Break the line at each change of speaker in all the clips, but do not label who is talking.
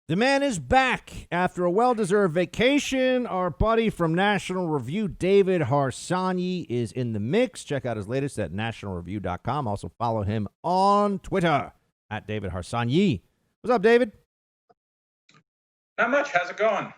The man is back after a well-deserved vacation. Our buddy from National Review, David Harsanyi, is in the mix. Check out his latest at nationalreview.com. Also follow him on Twitter at David Harsanyi. What's up, David?
Not much. How's it going?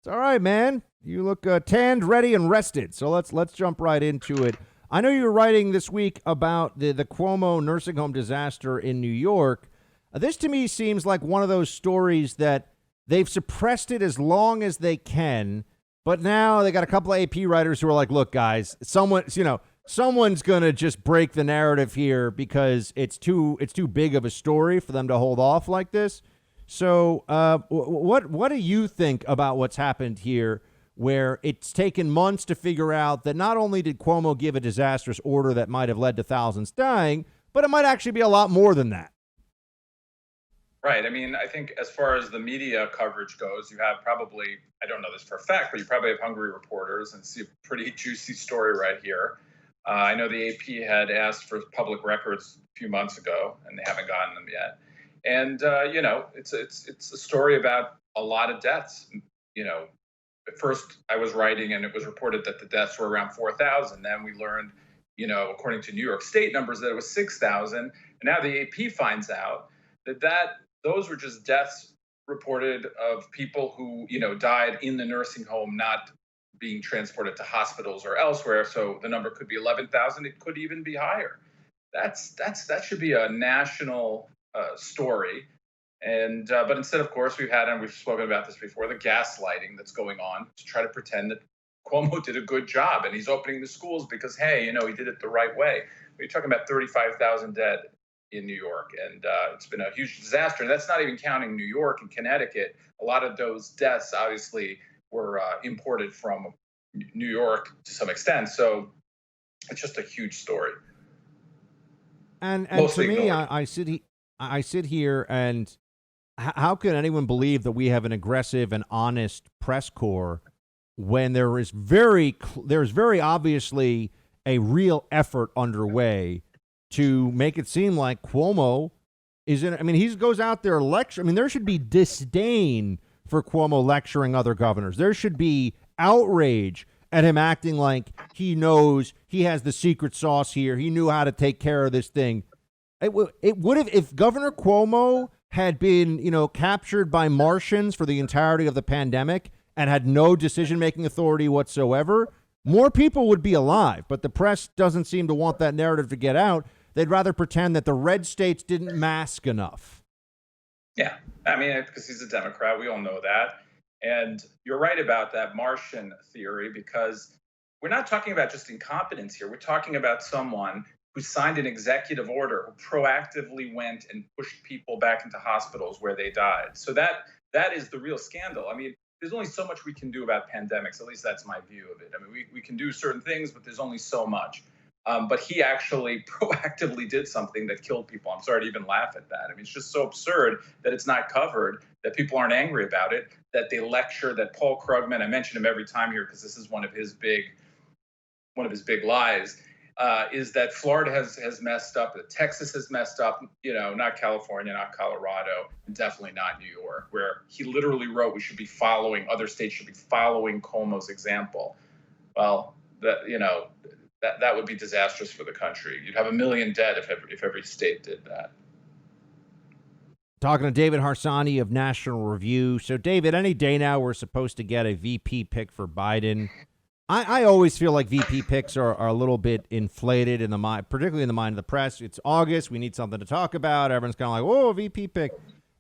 It's all right, man. You look tanned, ready, and rested. So let's jump right into it. I know you were writing this week about the Cuomo nursing home disaster in New York. This to me seems like one of those stories that they've suppressed it as long as they can, but now they got a couple of AP writers who are like, "Look, guys, someone's gonna just break the narrative here because it's too big of a story for them to hold off like this." So, what do you think about what's happened here, where it's taken months to figure out that not only did Cuomo give a disastrous order that might have led to thousands dying, but it might actually be a lot more than that?
Right. I mean, I think as far as the media coverage goes, you have probably, I don't know this for a fact, but you probably have hungry reporters and see a pretty juicy story right here. I know the AP had asked for public records a few months ago, and they haven't gotten them yet. And, it's a story about a lot of deaths. At first I was writing and it was reported that the deaths were around 4,000. Then we learned, according to New York State numbers, that it was 6,000. And now the AP finds out that those were just deaths reported of people who, died in the nursing home, not being transported to hospitals or elsewhere. So the number could be 11,000. It could even be higher. That should be a national story. And but instead, of course, we've spoken about this before, the gaslighting that's going on to try to pretend that Cuomo did a good job and he's opening the schools because, hey, he did it the right way. We're talking about 35,000 dead in New York, and it's been a huge disaster. And that's not even counting New York and Connecticut. A lot of those deaths obviously were imported from New York to some extent. So it's just a huge story.
And
Mostly
to me,
ignored.
I sit here and how can anyone believe that we have an aggressive and honest press corps when there's very obviously a real effort underway to make it seem like Cuomo he goes out there lecture. I mean, there should be disdain for Cuomo lecturing other governors. There should be outrage at him acting like he knows he has the secret sauce here. He knew how to take care of this thing. It would have, if Governor Cuomo had been, captured by Martians for the entirety of the pandemic and had no decision-making authority whatsoever, more people would be alive. But the press doesn't seem to want that narrative to get out. They'd rather pretend that the red states didn't mask enough.
Yeah, I mean, because he's a Democrat, we all know that. And you're right about that Martian theory, because we're not talking about just incompetence here. We're talking about someone who signed an executive order, who proactively went and pushed people back into hospitals where they died. So that is the real scandal. I mean, there's only so much we can do about pandemics. At least that's my view of it. I mean, we can do certain things, but there's only so much. But he actually proactively did something that killed people. I'm sorry to even laugh at that. I mean, it's just so absurd that it's not covered, that people aren't angry about it, that they lecture, that Paul Krugman, I mention him every time here because this is one of his big lies, is that Florida has messed up, that Texas has messed up, not California, not Colorado, and definitely not New York, where he literally wrote other states should be following Cuomo's example. Well, that would be disastrous for the country. You'd have 1 million dead if every state did that.
Talking to David Harsanyi of National Review. So, David, any day now we're supposed to get a VP pick for Biden. I always feel like VP picks are a little bit inflated in the mind, particularly in the mind of the press. It's August. We need something to talk about. Everyone's kind of like, whoa, VP pick.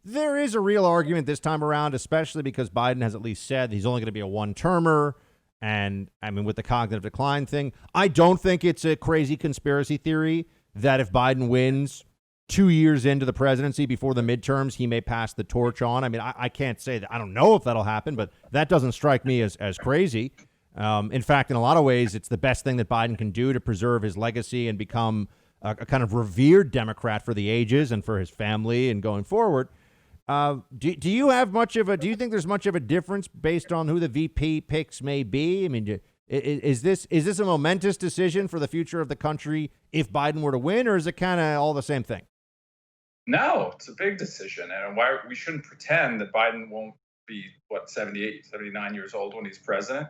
There is a real argument this time around, especially because Biden has at least said he's only going to be a one-termer. And, I mean, with the cognitive decline thing, I don't think it's a crazy conspiracy theory that if Biden wins 2 years into the presidency before the midterms, he may pass the torch on. I mean, I can't say that. I don't know if that'll happen, but that doesn't strike me as crazy. In fact, in a lot of ways, it's the best thing that Biden can do to preserve his legacy and become a kind of revered Democrat for the ages and for his family and going forward. Do you have do you think there's much of a difference based on who the VP picks may be? I mean, is this a momentous decision for the future of the country if Biden were to win, or is it kind of all the same thing?
No, it's a big decision. And why we shouldn't pretend that Biden won't be, 78, 79 years old when he's president.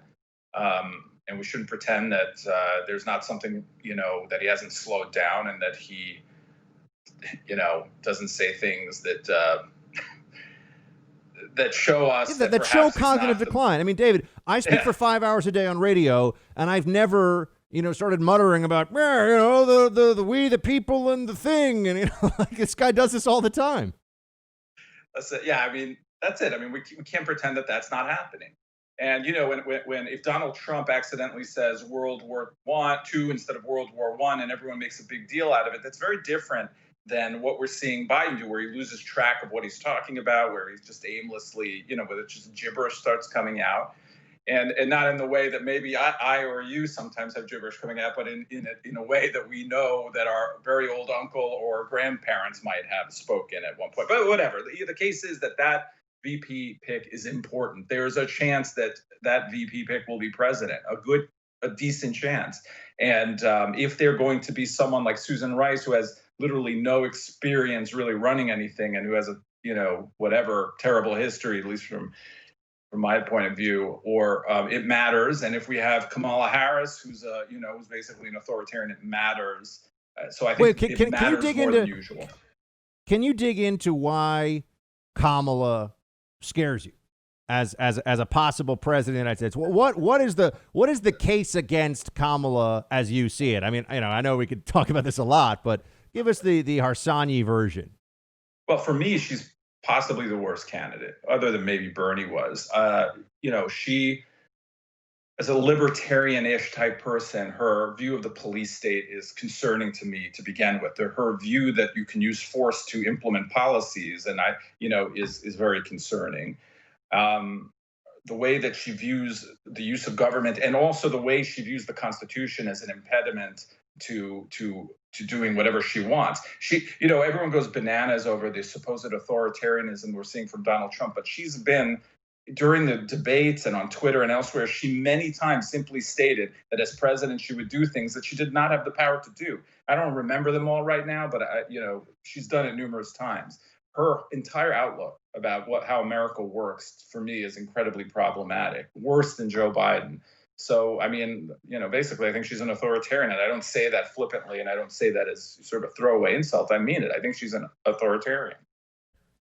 And we shouldn't pretend that there's not something, that he hasn't slowed down and that he, doesn't say things that show us
that show cognitive decline. I mean, David, I speak for 5 hours a day on radio, and I've never, started muttering about, the we, the people, and the thing, and like this guy does this all the time.
That's it. Yeah, I mean, that's it. I mean, we can't pretend that that's not happening. And when if Donald Trump accidentally says World War II instead of World War I, and everyone makes a big deal out of it, that's very different than what we're seeing Biden do, where he loses track of what he's talking about, where he's just aimlessly, where it's just gibberish starts coming out, and not in the way that maybe I or you sometimes have gibberish coming out, but in a way that we know that our very old uncle or grandparents might have spoken at one point. But whatever, the case is that VP pick is important. There's a chance that VP pick will be president, a decent chance. And if they're going to be someone like Susan Rice, who has literally no experience really running anything and who has a, whatever terrible history, at least from my point of view, or it matters. And if we have Kamala Harris, who's basically an authoritarian, it matters. So I think it matters more than usual.
Can you dig into why Kamala scares you as a possible president of the United States? What is the case against Kamala as you see it? I mean, I know we could talk about this a lot, but give us the Harsanyi version. Well,
for me, she's possibly the worst candidate, other than maybe Bernie was. She, as a libertarian-ish type person, her view of the police state is concerning to me to begin with. Her view that you can use force to implement policies, and is very concerning. The way that she views the use of government, and also the way she views the Constitution as an impediment to doing whatever she wants. Everyone goes bananas over the supposed authoritarianism we're seeing from Donald Trump, but she's been, during the debates and on Twitter and elsewhere, she many times simply stated that as president, she would do things that she did not have the power to do. I don't remember them all right now, but she's done it numerous times. Her entire outlook about how America works, for me, is incredibly problematic, worse than Joe Biden. So, I mean, basically, I think she's an authoritarian, and I don't say that flippantly, and I don't say that as sort of throwaway insult. I mean it. I think she's an authoritarian.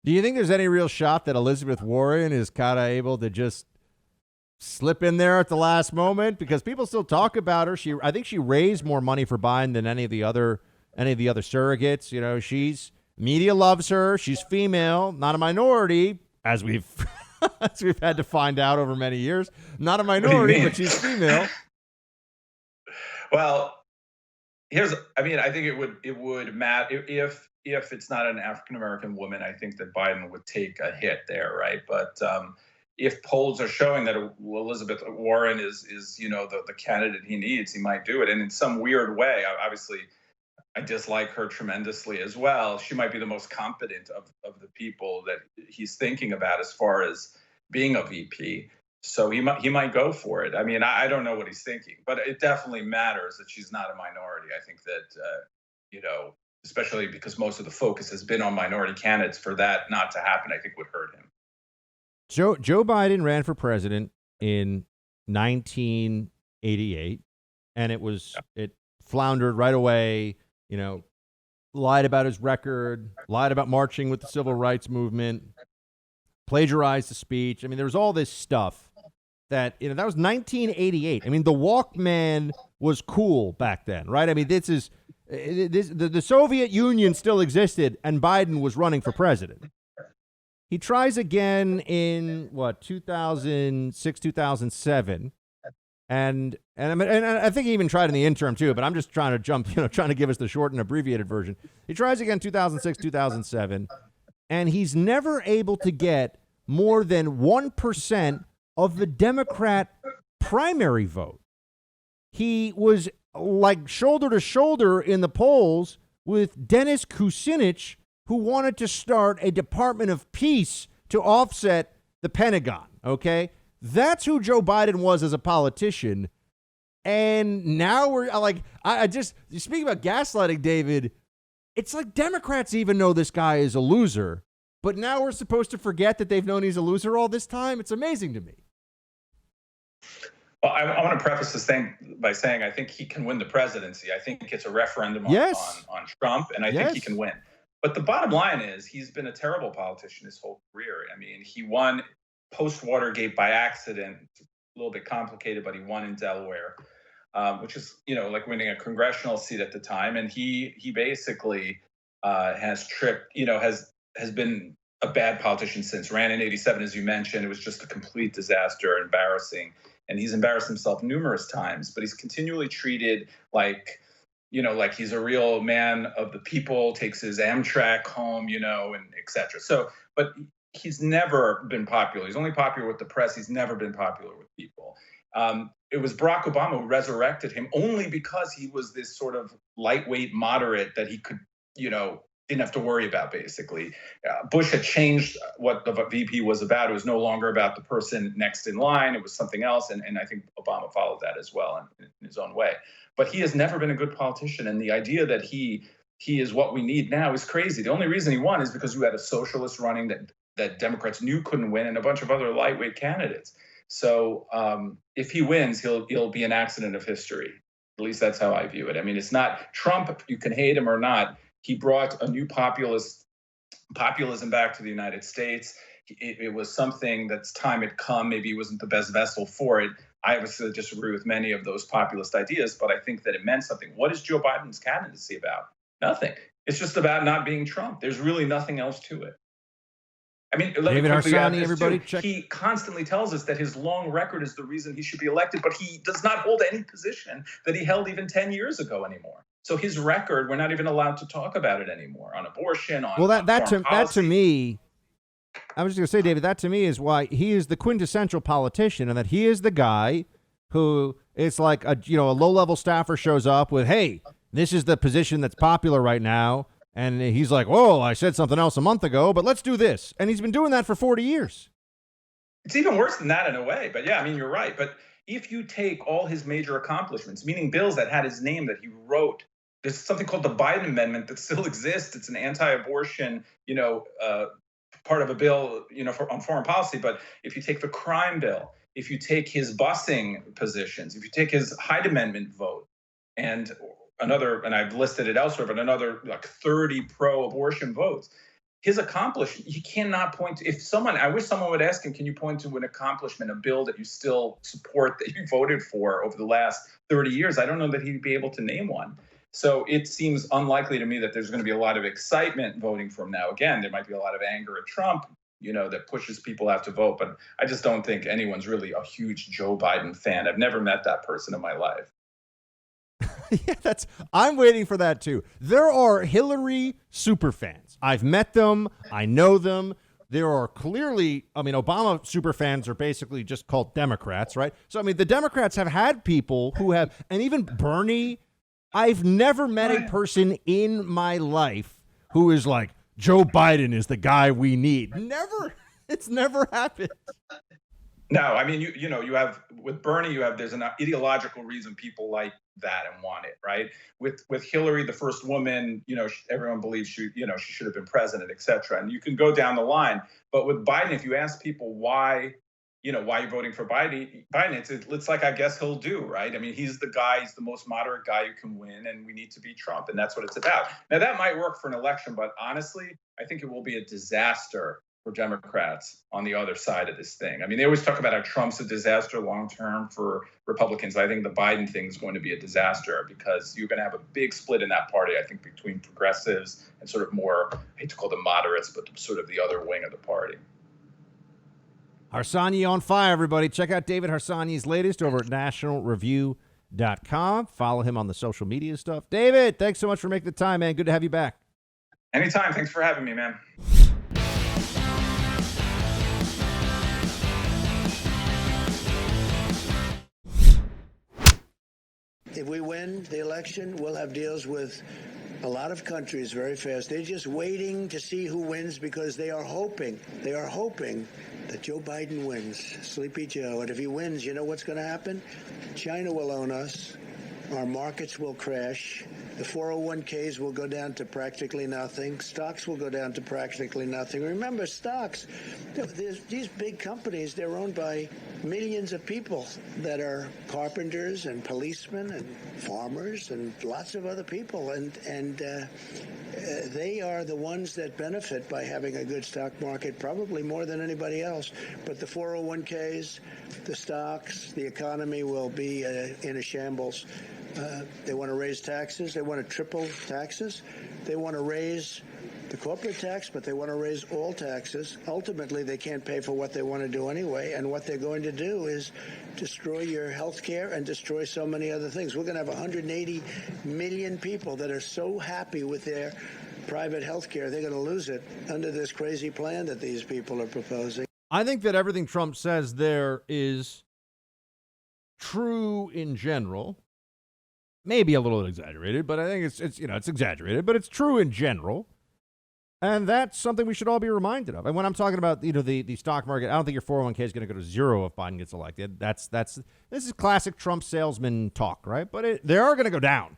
Do you think there's any real shot that Elizabeth Warren is kind of able to just slip in there at the last moment? Because people still talk about her. I think she raised more money for Biden than any of the other surrogates. She's media loves her. She's female, not a minority, as we've had to find out over many years. Not a minority, but she's female.
Well, I think it would matter if it's not an African-American woman. I think that Biden would take a hit there, right? But if polls are showing that Elizabeth Warren is the candidate he needs, he might do it. And in some weird way, obviously, I dislike her tremendously as well. She might be the most competent of the people that he's thinking about as far as being a VP. So he might go for it. I mean, I don't know what he's thinking, but it definitely matters that she's not a minority. I think that, especially because most of the focus has been on minority candidates, for that not to happen, I think would hurt him.
Joe Biden ran for president in 1988, and it floundered right away. Lied about his record, lied about marching with the civil rights movement, plagiarized the speech. I mean, there was all this stuff that was 1988. I mean, the Walkman was cool back then, right? I mean, the Soviet Union still existed, and Biden was running for president. He tries again in 2006, 2007. And I think he even tried in the interim too, but I'm just trying to jump, trying to give us the short and abbreviated version. He tries again 2006, 2007, and he's never able to get more than 1% of the Democrat primary vote. He was like shoulder to shoulder in the polls with Dennis Kucinich, who wanted to start a Department of Peace to offset the Pentagon, okay? That's who Joe Biden was as a politician. And now we're like, I just, speaking about gaslighting, David, it's like Democrats even know this guy is a loser, but now we're supposed to forget that they've known he's a loser all this time. It's amazing to me.
Well, I want to preface this thing by saying I think he can win the presidency. I think it's a referendum on Trump, and I think he can win. But the bottom line is he's been a terrible politician his whole career. I mean, he won post-Watergate by accident. It's a little bit complicated, but he won in Delaware, which is, like winning a congressional seat at the time. And he basically has tripped, has been a bad politician since. Ran in 87, as you mentioned. It was just a complete disaster, embarrassing. And he's embarrassed himself numerous times, but he's continually treated like he's a real man of the people, takes his Amtrak home, and et cetera. So, but he's never been popular. He's only popular with the press. He's never been popular with people. It was Barack Obama who resurrected him only because he was this sort of lightweight moderate that he could, didn't have to worry about, basically. Bush had changed what the VP was about. It was no longer about the person next in line. It was something else. And I think Obama followed that as well in his own way. But he has never been a good politician. And the idea that he is what we need now is crazy. The only reason he won is because you had a socialist running that Democrats knew couldn't win, and a bunch of other lightweight candidates. So if he wins, he'll be an accident of history. At least that's how I view it. I mean, it's not Trump. You can hate him or not. He brought a new populism back to the United States. It was something that's time had come. Maybe he wasn't the best vessel for it. I obviously disagree with many of those populist ideas, but I think that it meant something. What is Joe Biden's candidacy about? Nothing. It's just about not being Trump. There's really nothing else to it. I mean,
David Harsanyi, everybody, check.
He constantly tells us that his long record is the reason he should be elected, but he does not hold any position that he held even 10 years ago anymore. So his record, we're not even allowed to talk about it anymore on abortion, on
that to me, I was just going to say, David, that to me is why he is the quintessential politician, and that he is the guy who it's like a low-level staffer shows up with, hey, this is the position that's popular right now. And he's like, whoa, I said something else a month ago, but let's do this. And he's been doing that for 40 years.
It's even worse than that in a way. But yeah, I mean, you're right. But if you take all his major accomplishments, meaning bills that had his name that he wrote, there's something called the Biden Amendment that still exists. It's an anti-abortion, part of a bill, on foreign policy. But if you take the crime bill, if you take his busing positions, if you take his Hyde Amendment vote, and I've listed it elsewhere, but another like 30 pro-abortion votes. His accomplishment, you cannot point to. I wish someone would ask him, can you point to an accomplishment, a bill that you still support, that you voted for over the last 30 years? I don't know that he'd be able to name one. So it seems unlikely to me that there's going to be a lot of excitement voting for him now. Again, there might be a lot of anger at Trump, that pushes people out to vote. But I just don't think anyone's really a huge Joe Biden fan. I've never met that person in my life.
Yeah, I'm waiting for that too. There are Hillary superfans. I've met them. I know them. There are clearly, Obama superfans are basically just called Democrats, right? So, the Democrats have had people who have, and even Bernie, I've never met a person in my life who is like, Joe Biden is the guy we need. Never. It's never happened.
No, you have with Bernie, there's an ideological reason people like that and want it, right? With Hillary, the first woman, everyone believes she should have been president, et cetera. And you can go down the line. But with Biden, if you ask people why you're voting for Biden, it's like, I guess he'll do, right? He's the guy, he's the most moderate guy who can win, and we need to beat Trump. And that's what it's about. Now, that might work for an election, but honestly, I think it will be a disaster for Democrats on the other side of this thing. They always talk about how Trump's a disaster long-term for Republicans. I think the Biden thing is going to be a disaster because you're going to have a big split in that party, I think, between progressives and sort of more, I hate to call them moderates, but sort of the other wing of the party.
Harsanyi on fire, everybody. Check out David Harsanyi's latest over at nationalreview.com. Follow him on the social media stuff. David, thanks so much for making the time, man. Good to have you back.
Anytime. Thanks for having me, man.
If we win the election, we'll have deals with a lot of countries very fast. They're just waiting to see who wins because they are hoping that Joe Biden wins, Sleepy Joe. And if he wins, you know what's going to happen? China will own us. Our markets will crash. The 401ks will go down to practically nothing. Stocks will go down to practically nothing. Remember, stocks, these big companies, they're owned by millions of people that are carpenters and policemen and farmers and lots of other people. And they are the ones that benefit by having a good stock market, probably more than anybody else. But the 401ks, the stocks, the economy will be in a shambles. They want to raise taxes. They want to triple taxes. They want to raise the corporate tax, but they want to raise all taxes. Ultimately, they can't pay for what they want to do anyway. And what they're going to do is destroy your health care and destroy so many other things. We're going to have 180 million people that are so happy with their private health care, they're going to lose it under this crazy plan that these people are proposing.
I think that everything Trump says there is true in general. Maybe a little exaggerated, but I think it's exaggerated, but it's true in general. And that's something we should all be reminded of. And when I'm talking about, the stock market, I don't think your 401k is going to go to zero if Biden gets elected. This is classic Trump salesman talk, right? But they are going to go down.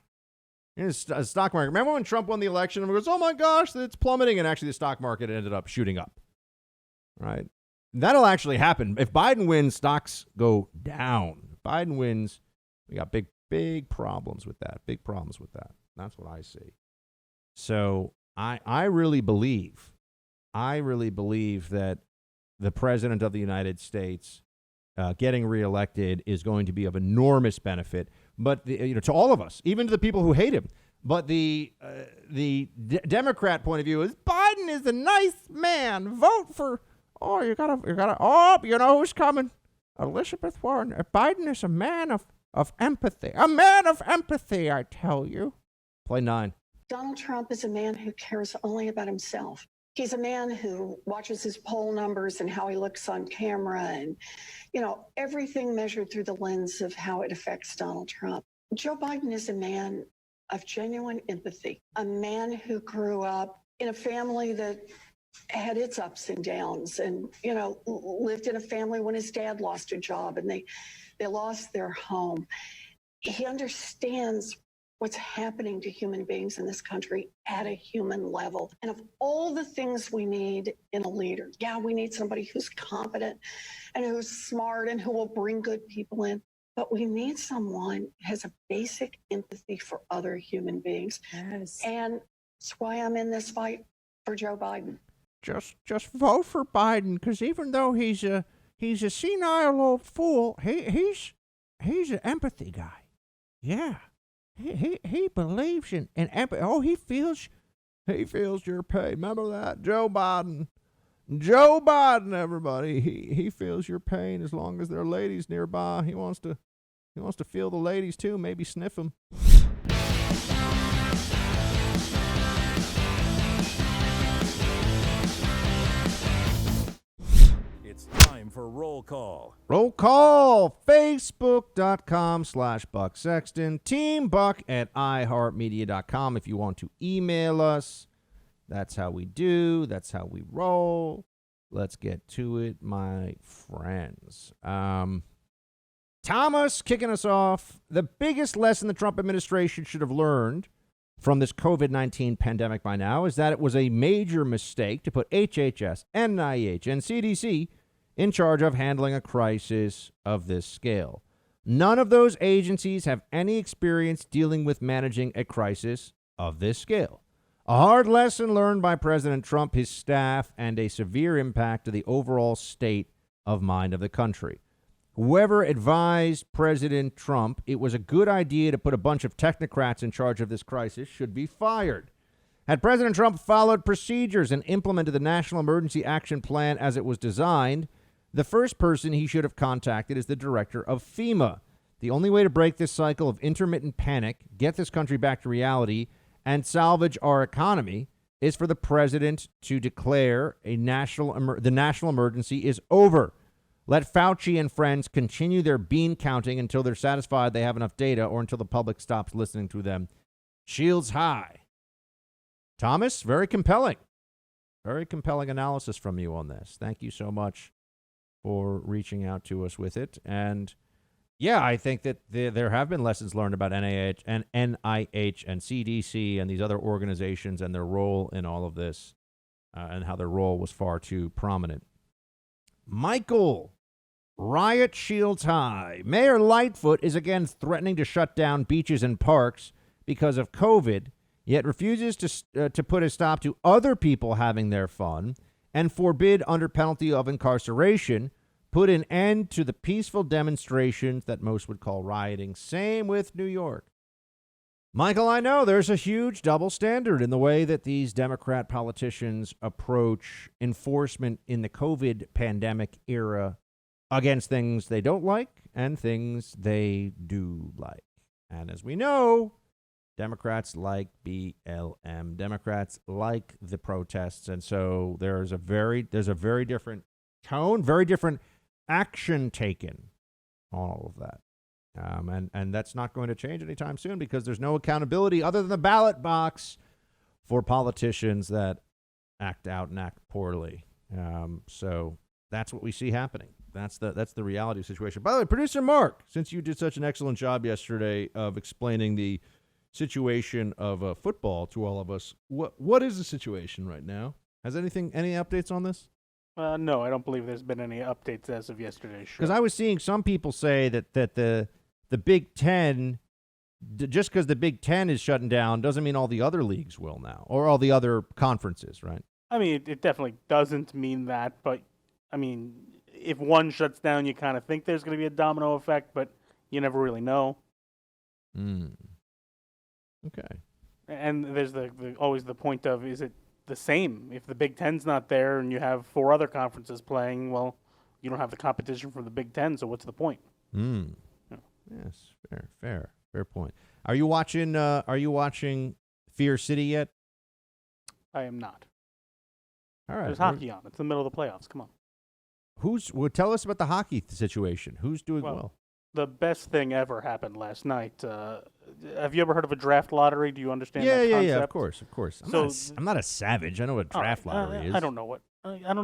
Stock market. Remember when Trump won the election and goes, oh my gosh, it's plummeting, and actually the stock market ended up shooting up, right? That'll actually happen. If Biden wins, stocks go down. If Biden wins, we got big problems with that. Big problems with that. That's what I see. So I really believe that the president of the United States getting reelected is going to be of enormous benefit, but to all of us, even to the people who hate him. But the Democrat point of view is Biden is a nice man. Vote for. Oh, you gotta. Oh, you know who's coming? Elizabeth Warren. Biden is a man of empathy. A man of empathy, I tell you. Play 9.
Donald Trump is a man who cares only about himself. He's a man who watches his poll numbers and how he looks on camera and, everything measured through the lens of how it affects Donald Trump. Joe Biden is a man of genuine empathy, a man who grew up in a family that had its ups and downs and, lived in a family when his dad lost a job and they lost their home. He understands what's happening to human beings in this country at a human level. And of all the things we need in a leader, we need somebody who's competent and who's smart and who will bring good people in. But we need someone who has a basic empathy for other human beings.
Yes.
And that's why I'm in this fight for Joe Biden.
Just vote for Biden, because even though he's a senile old fool, he's an empathy guy. Yeah. He believes in empathy. Oh, he feels your pain. Remember that? Joe Biden, everybody. He feels your pain as long as there are ladies nearby. He wants to feel the ladies too, maybe sniff them.
It's time for Roll Call.
Roll call, facebook.com/Buck Sexton, teambuck@iheartmedia.com if you want to email us. That's how we do. That's how we roll. Let's get to it, my friends. Thomas kicking us off. The biggest lesson the Trump administration should have learned from this COVID-19 pandemic by now is that it was a major mistake to put HHS, NIH, and CDC in charge of handling a crisis of this scale. None of those agencies have any experience dealing with managing a crisis of this scale. A hard lesson learned by President Trump, his staff, and a severe impact to the overall state of mind of the country. Whoever advised President Trump it was a good idea to put a bunch of technocrats in charge of this crisis should be fired. Had President Trump followed procedures and implemented the National Emergency Action Plan as it was designed, the first person he should have contacted is the director of FEMA. The only way to break this cycle of intermittent panic, get this country back to reality, and salvage our economy is for the president to declare the national emergency is over. Let Fauci and friends continue their bean counting until they're satisfied they have enough data or until the public stops listening to them. Shields high. Thomas, very compelling. Very compelling analysis from you on this. Thank you so much for reaching out to us with it. And Yeah, I think that there have been lessons learned about NIH and CDC and these other organizations and their role in all of this, and how their role was far too prominent. Michael, riot shields high. Mayor Lightfoot is again threatening to shut down beaches and parks because of COVID, yet refuses to put a stop to other people having their fun and forbid, under penalty of incarceration, put an end to the peaceful demonstrations that most would call rioting. Same with New York. Michael, I know there's a huge double standard in the way that these Democrat politicians approach enforcement in the COVID pandemic era against things they don't like and things they do like. And as we know, Democrats like BLM. Democrats like the protests. And so there's a very different tone, very different action taken on all of that. And that's not going to change anytime soon because there's no accountability other than the ballot box for politicians that act out and act poorly. So that's what we see happening. That's the reality situation. By the way, producer Mark, since you did such an excellent job yesterday of explaining the situation of football to all of us, what is the situation right now? Has any updates on this?
No, I don't believe there's been any updates as of yesterday's show.
Because I was seeing some people say that the Big Ten, just because the Big Ten is shutting down, doesn't mean all the other leagues will now, or all the other conferences, right?
I mean, it definitely doesn't mean that, but, I mean, if one shuts down, you kind of think there's going to be a domino effect, but you never really know.
Okay.
And there's always the point of, is it the same? If the Big Ten's not there and you have 4 other conferences playing, well, you don't have the competition from the Big Ten, so what's the point? Yeah.
Yes, fair point. Are you watching Fear City yet?
I am not.
All right.
There's hockey on. It's the middle of the playoffs. Come on.
Tell us about the hockey situation. Who's doing well?
The best thing ever happened last night. Have you ever heard of a draft lottery? Do you understand that concept?
Yeah, of course. I'm not a savage. I know what a draft lottery is.
I don't know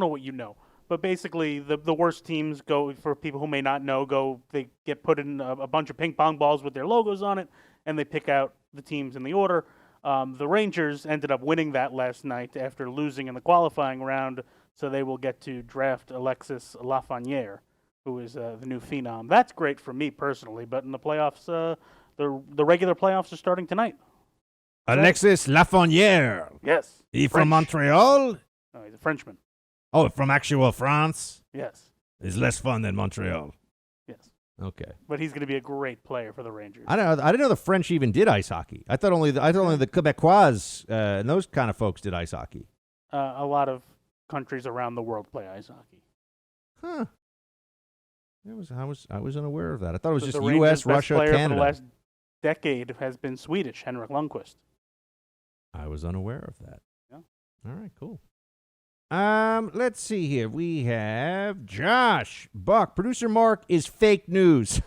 what you know. But basically, the worst teams go, for people who may not know, they get put in a bunch of ping pong balls with their logos on it, and they pick out the teams in the order. The Rangers ended up winning that last night after losing in the qualifying round, so they will get to draft Alexis Lafreniere, who is the new phenom. That's great for me personally, but in the playoffs, the regular playoffs are starting tonight.
Alexis Lafreniere.
Yes.
He from Montreal?
No, he's a Frenchman.
Oh, from actual France?
Yes.
It's less fun than Montreal.
Yes.
Okay.
But he's going to be a great player for the Rangers.
I didn't know the French even did ice hockey. I thought only the Quebecois and those kind of folks did ice hockey.
A lot of countries around the world play ice hockey.
Huh. I was unaware of that. I thought it was just
the
U.S.,
Rangers'
Russia,
best player
Canada.
for the last decade has been Swedish, Henrik Lundqvist.
I was unaware of that.
Yeah.
All right, cool. Let's see here. We have Josh Buck. Producer Mark is fake news.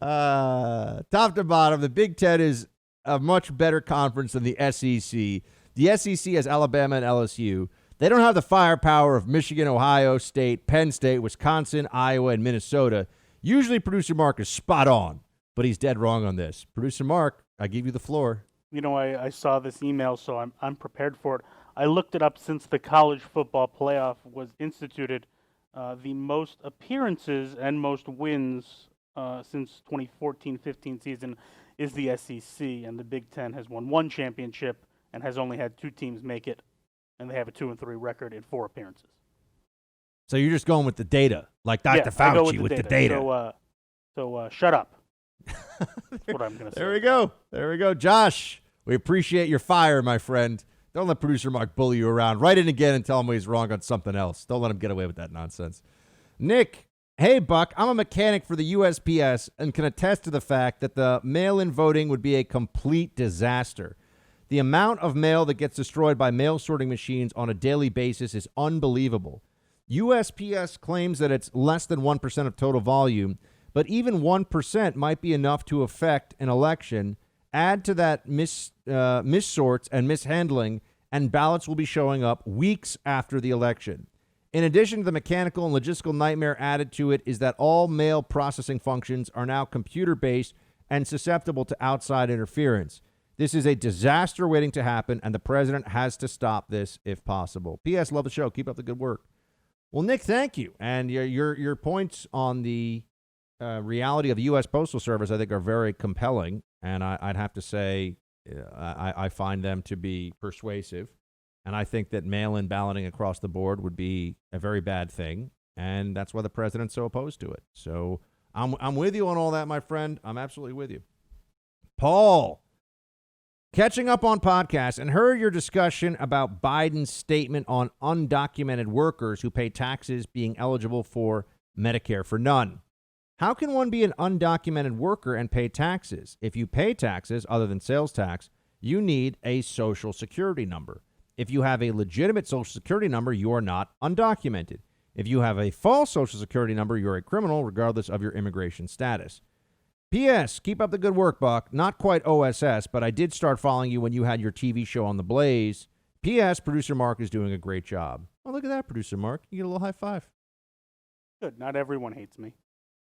Top to bottom, the Big Ten is a much better conference than the SEC. The SEC has Alabama and LSU. They don't have the firepower of Michigan, Ohio State, Penn State, Wisconsin, Iowa, and Minnesota. Usually, Producer Mark is spot on, but he's dead wrong on this. Producer Mark, I give you the floor.
You know, I saw this email, so I'm prepared for it. I looked it up since the college football playoff was instituted. The most appearances and most wins since 2014-15 season is the SEC, and the Big Ten has won 1 championship and has only had 2 teams make it, and they have a 2-3 record in 4 appearances.
So you're just going with the data, like Dr. Fauci
I go with
the data.
So shut up. That's what I'm going to say.
There we go. Josh, we appreciate your fire, my friend. Don't let Producer Mark bully you around. Write in again and tell him he's wrong on something else. Don't let him get away with that nonsense. Nick, hey, Buck, I'm a mechanic for the USPS and can attest to the fact that the mail-in voting would be a complete disaster. The amount of mail that gets destroyed by mail sorting machines on a daily basis is unbelievable. USPS claims that it's less than 1% of total volume, but even 1% might be enough to affect an election. Add to that missorts and mishandling, and ballots will be showing up weeks after the election. In addition to the mechanical and logistical nightmare added to it is that all mail processing functions are now computer-based and susceptible to outside interference. This is a disaster waiting to happen, and the president has to stop this if possible. P.S. Love the show. Keep up the good work. Well, Nick, thank you. And your points on the reality of the U.S. Postal Service, I think, are very compelling. And I'd have to say I find them to be persuasive. And I think that mail-in balloting across the board would be a very bad thing. And that's why the president's so opposed to it. So I'm with you on all that, my friend. I'm absolutely with you. Paul, catching up on podcasts and heard your discussion about Biden's statement on undocumented workers who pay taxes being eligible for Medicare for none. How can one be an undocumented worker and pay taxes? If you pay taxes other than sales tax, you need a social security number. If you have a legitimate social security number, you are not undocumented. If you have a false social security number, you're a criminal regardless of your immigration status. P.S. Keep up the good work, Buck. Not quite OSS, but I did start following you when you had your TV show on The Blaze. P.S. Producer Mark is doing a great job. Oh, look at that, Producer Mark. You get a little high five.
Good. Not everyone hates me.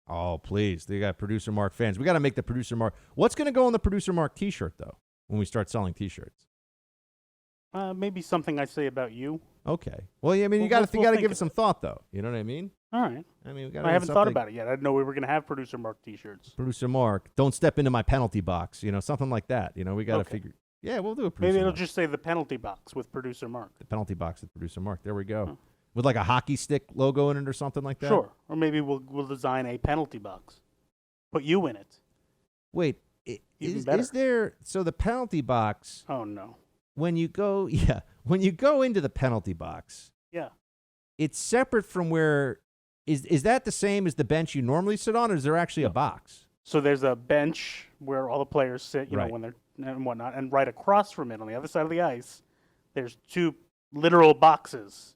Oh, please. They got Producer Mark fans. We got to make the Producer Mark. What's going to go on the Producer Mark T-shirt, though, when we start selling T-shirts?
Maybe something I say about you.
Okay. Well, yeah, I mean, you got to give it some thought, though. You know what I mean?
All right.
I mean,
I haven't thought about it yet. I didn't know we were going to have Producer Mark T-shirts.
Producer Mark, don't step into my penalty box. You know, something like that. You know, we got to figure. Yeah, we'll do a Producer
Maybe it'll
Mark.
just say the penalty box with Producer Mark.
The penalty box with Producer Mark. There we go. With like a hockey stick logo in it or something like that?
Sure. Or maybe we'll design a penalty box. Put you in it.
Wait, is there, so the penalty box,
Oh, no.
when you go into the penalty box,
Yeah.
it's separate from where, is that the same as the bench you normally sit on, or is there actually a box?
So there's a bench where all the players sit, you
Right.
know, when they're and whatnot, and right across from it on the other side of the ice, there's two literal boxes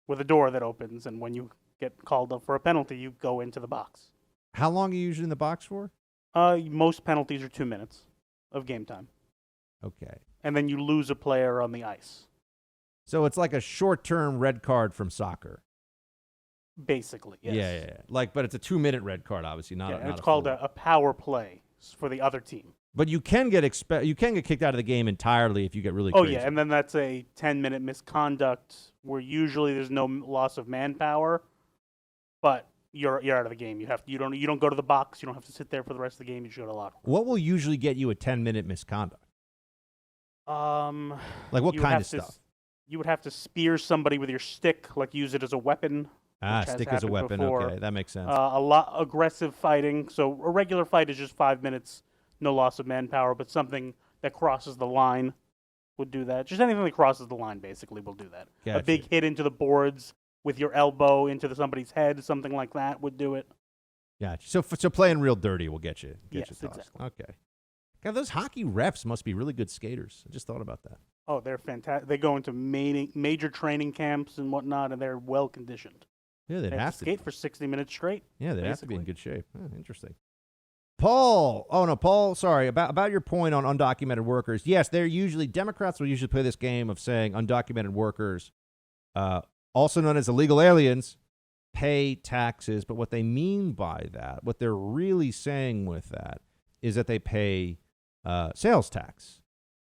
with a door that opens, and when you get called up for a penalty, you go into the box.
How long are you usually in the box for?
Most penalties are 2 minutes of game time,
Okay.
and then you lose a player on the ice,
So it's like a short-term red card from soccer.
basically. Yes.
Yeah. Like, but it's a 2-minute red card, obviously, not.
Yeah,
not
and it's
a
called
full-
a power play for the other team.
But you can get kicked out of the game entirely if you get really
Oh
crazy.
yeah, and then that's a 10-minute misconduct where usually there's no loss of manpower, but you're out of the game. You don't go to the box. You don't have to sit there for the rest of the game. You just go to the locker room.
What will usually get you a 10-minute misconduct? Like what
you
kind
have
of
to
stuff?
You would have to spear somebody with your stick, like use it as a weapon.
Ah,
which has
stick as a
happened
weapon.
before.
Okay, that makes sense.
A lot aggressive fighting. So a regular fight is just 5 minutes, no loss of manpower. But something that crosses the line would do that. Just anything that crosses the line, basically, will do that.
Gotcha.
A big hit into the boards with your elbow into somebody's head, something like that, would do it.
Gotcha. So playing real dirty will get you.
Yes,
tossed.
exactly.
Okay. God, those hockey refs must be really good skaters. I just thought about that.
Oh, they're fantastic. They go into major training camps and whatnot, and they're well conditioned.
Yeah, they'd
They
have to.
skate for 60 minutes straight.
Yeah, they'd have to be in
basically.
good shape. Interesting. Paul. Oh no, Paul. Sorry about your point on undocumented workers. Yes, Democrats will usually play this game of saying undocumented workers, also known as illegal aliens, pay taxes. But what they mean by that, what they're really saying with that, is that they pay sales tax.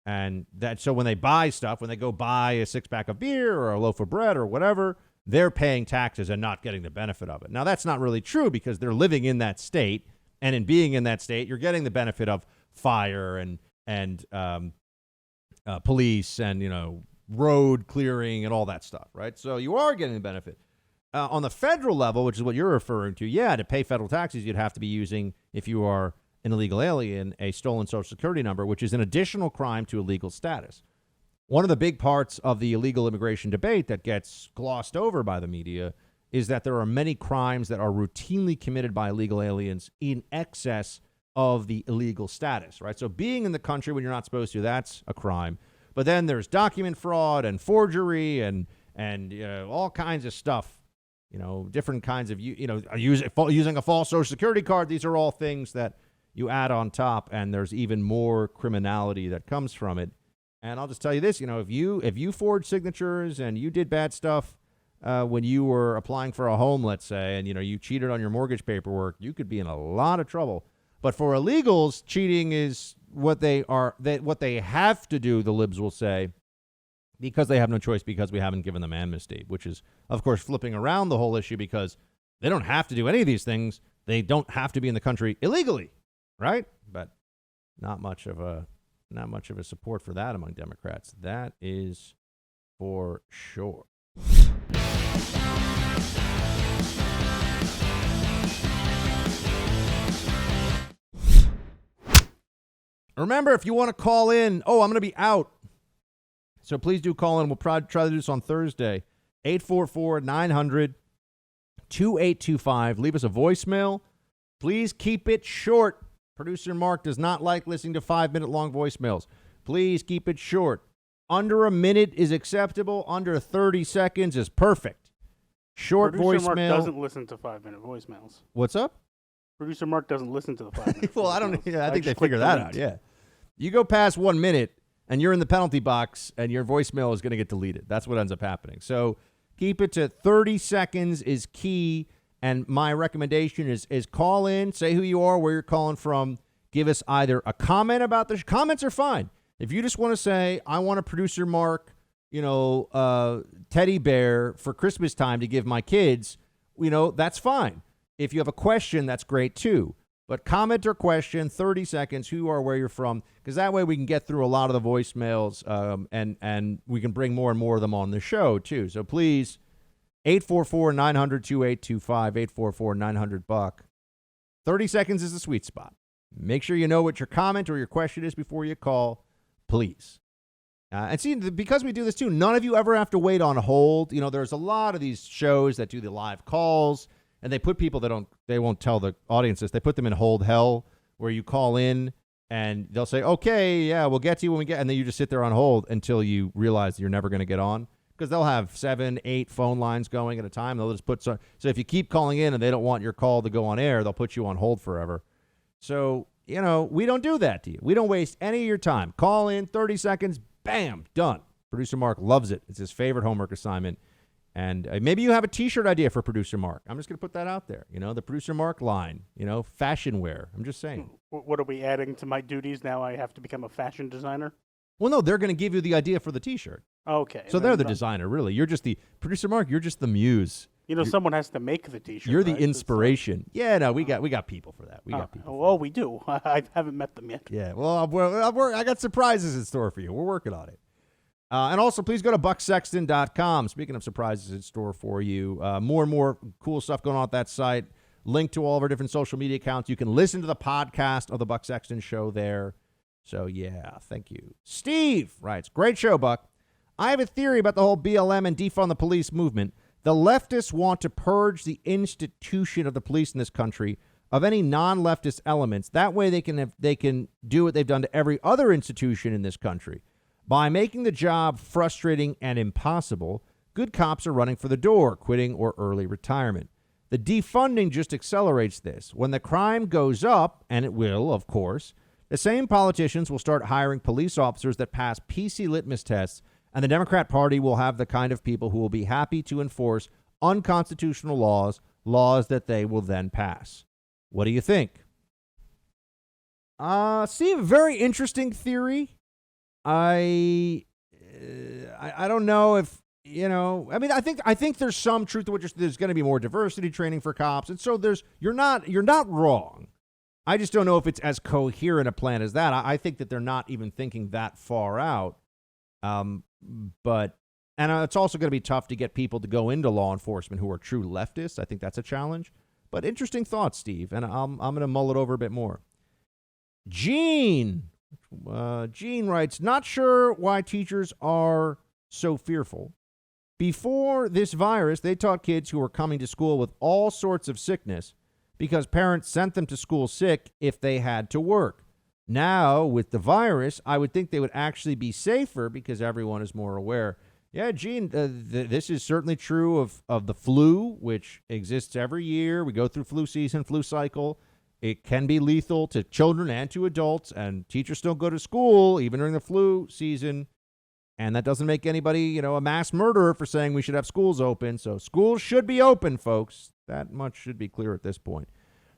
And that, so when they buy stuff, when they go buy a 6-pack of beer or a loaf of bread or whatever, they're paying taxes and not getting the benefit of it. Now, that's not really true because they're living in that state. And in being in that state, you're getting the benefit of fire and police and, road clearing and all that stuff, right? So you are getting the benefit. On the federal level, which is what you're referring to, to pay federal taxes, you'd have to be using, if you are an illegal alien, a stolen Social Security number, which is an additional crime to illegal status. One of the big parts of the illegal immigration debate that gets glossed over by the media is that there are many crimes that are routinely committed by illegal aliens in excess of the illegal status, right? So being in the country when you're not supposed to, that's a crime. But then there's document fraud and forgery and all kinds of stuff, different kinds of, using a false Social Security card. These are all things that you add on top, and there's even more criminality that comes from it. And I'll just tell you this, if you forged signatures and you did bad stuff, when you were applying for a home, let's say, and you cheated on your mortgage paperwork, you could be in a lot of trouble. But for illegals, cheating is what they have to do, the libs will say, because they have no choice, because we haven't given them amnesty, which is, of course, flipping around the whole issue, because they don't have to do any of these things. They don't have to be in the country illegally, right? But not much of a support for that among Democrats. That is for sure. Remember, if you want to call in, I'm going to be out. So please do call in. We'll try to do this on Thursday. 844-900-2825. Leave us a voicemail. Please keep it short. Producer Mark does not like listening to 5-minute long voicemails. Please keep it short. Under a minute is acceptable. Under 30 seconds is perfect. Short
Producer
voicemail.
Mark doesn't listen to 5-minute voicemails.
What's up?
Producer Mark doesn't listen to the 5-minute
Well,
voicemails.
I think they
just clicked
figure that
delete.
out, yeah. You go past 1 minute, and you're in the penalty box, and your voicemail is going to get deleted. That's what ends up happening. So keep it to 30 seconds is key, and my recommendation is call in, say who you are, where you're calling from, give us either a comment about the comments are fine. If you just want to say, I want a Producer Mark, teddy bear for Christmas time to give my kids, that's fine. If you have a question, that's great too. But comment or question, 30 seconds, who you are, where you're from, because that way we can get through a lot of the voicemails, and we can bring more and more of them on the show too. So please, 844-900-2825, 844-900-BUCK. 30 seconds is the sweet spot. Make sure you know what your comment or your question is before you call, please. And see, because we do this too, none of you ever have to wait on hold. There's a lot of these shows that do the live calls, and they put people they won't tell the audience this. They put them in hold hell, where you call in and they'll say, okay, yeah, we'll get to you when we get, and then you just sit there on hold until you realize you're never going to get on, because they'll have 7, 8 phone lines going at a time. They'll just put so if you keep calling in and they don't want your call to go on air, they'll put you on hold forever. So, we don't do that to you. We don't waste any of your time. Call in, 30 seconds, bam, done. Producer Mark loves it. It's his favorite homework assignment. And maybe you have a T-shirt idea for Producer Mark. I'm just going to put that out there. The Producer Mark line, fashion wear. I'm just saying.
What are we adding to my duties now? I have to become a fashion designer?
Well, no, they're going to give you the idea for the T-shirt.
Okay.
So they're the designer, really. You're just the Producer Mark. You're just the muse.
Someone has to make the T-shirt.
You're the
right?
inspiration. Yeah, no, we got people for that. We got people.
Oh, we do. I haven't met them yet.
Yeah, well, I got surprises in store for you. We're working on it. And also, please go to bucksexton.com. Speaking of surprises in store for you, more and more cool stuff going on at that site. Link to all of our different social media accounts. You can listen to the podcast of the Buck Sexton Show there. So, yeah, thank you. Steve writes, great show, Buck. I have a theory about the whole BLM and defund the police movement. The leftists want to purge the institution of the police in this country of any non-leftist elements. That way they can do what they've done to every other institution in this country. By making the job frustrating and impossible, good cops are running for the door, quitting or early retirement. The defunding just accelerates this. When the crime goes up, and it will, of course, the same politicians will start hiring police officers that pass PC litmus tests, and the Democrat Party will have the kind of people who will be happy to enforce unconstitutional laws that they will then pass. What do you think? Steve, very interesting theory. I don't know if, I think there's some truth to what there's going to be more diversity training for cops. And so you're not wrong. I just don't know if it's as coherent a plan as that. I think that they're not even thinking that far out. But it's also going to be tough to get people to go into law enforcement who are true leftists. I think that's a challenge. But interesting thoughts, Steve. And I'm going to mull it over a bit more. Gene writes, not sure why teachers are so fearful. Before this virus, they taught kids who were coming to school with all sorts of sickness because parents sent them to school sick if they had to work. Now, with the virus, I would think they would actually be safer because everyone is more aware. Yeah, Gene, this is certainly true of the flu, which exists every year. We go through flu season, flu cycle. It can be lethal to children and to adults, and teachers still go to school, even during the flu season. And that doesn't make anybody, a mass murderer for saying we should have schools open. So schools should be open, folks. That much should be clear at this point.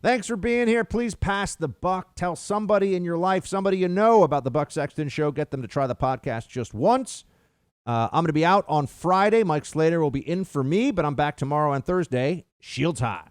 Thanks for being here. Please pass the buck. Tell somebody in your life, somebody you know about the Buck Sexton Show. Get them to try the podcast just once. I'm going to be out on Friday. Mike Slater will be in for me, but I'm back tomorrow and Thursday. Shields high.